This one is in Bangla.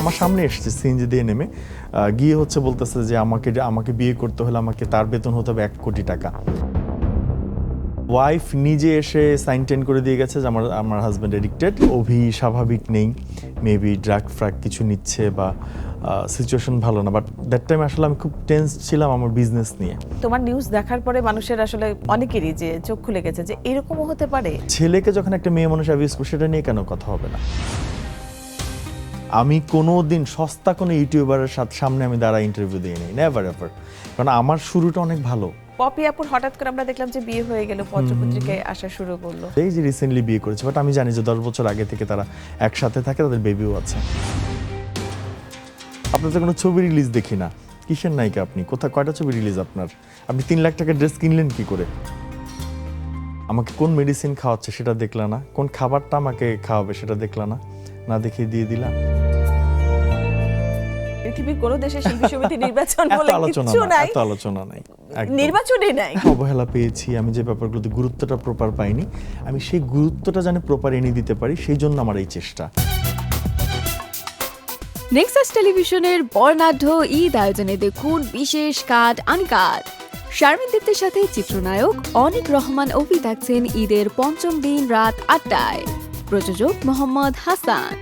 আমার সামনে এসেছে সিএনজি দিয়ে নেমে, গিয়ে হচ্ছে বলতেছে যে আমাকে বিয়ে করতে হলে আমাকে তার বেতন হতে হবে 1 কোটি টাকা। ওয়াইফ নিজে এসে সাইন টেন করে দিয়ে গেছে যে আমার হাজব্যান্ড এডিক্টেড, অভি স্বাভাবিক নেই, মেবি ড্রাগ ফ্রাগ কিছু নিচ্ছে বা সিচুয়েশন ভালো না। বাট দ্যাট টাইম আসলে আমি খুব টেন্স ছিলাম আমার বিজনেস নিয়ে। তোমার নিউজ দেখার পরে মানুষের আসলে অনেকেরই যে চোখ খুলে গেছে যে এরকমও হতে পারে। ছেলেকে যখন একটা মেয়ে মানুষ অ্যাবিউজ করে, সেটা নিয়ে কেন কথা হবে না? আমি কোনো দিন সস্তা কোনো ইউটিউবারের সামনে আমি দাঁড়া ইন্টারভিউ দিয়ে নিই, নেভার এভার। কারণ আমার শুরুটা অনেক ভালো। পপি আপুর হঠাৎ করে আমরা দেখলাম যে বিয়ে হয়ে গেল, পত্রপত্রিকায় আসা শুরু করলো। এই যে রিসেন্টলি বিয়ে করেছে, বাট আমি জানি যে 10 বছর আগে থেকে তারা একসাথে থাকে, তাদের বেবিও আছে। আপনার তো কোনো ছবি রিলিজ দেখি না, কিসের নায়িকা আপনি? কয়টা ছবি রিলিজ আপনার? আপনি 3 লাখ টাকার ড্রেস কিনলেন কি করে? আমাকে কোন মেডিসিন খাওয়াচ্ছে সেটা দেখলা না, কোন খাবারটা আমাকে খাওয়াবে সেটা দেখলা না, না দেখে দিয়ে দিলা। পৃথিবীর কোনো দেশে শিল্পী সমিতি নির্বাচন বলে আলোচনা কিছু নাই, এত আলোচনা নাই, নির্বাচনই নাই। অবহেলা পেয়েছি আমি, যে ব্যাপারগুলোতে গুরুত্বটা প্রপার পাইনি, আমি সেই গুরুত্বটা যেন প্রপার এনে দিতে পারি, সেই জন্য আমার এই চেষ্টা। নেক্সাস টেলিভিশনের বর্ণাঢ্য ঈদ আয়োজনে দেখুন বিশেষ কাট আনকাট। শারমিন দীপ্তের সাথে চিত্রনায়ক অনিক রহমান অভি থাকছেন ঈদের 5ম দিন রাত 8টায়। প্রযোজক মোহাম্মদ হাসান।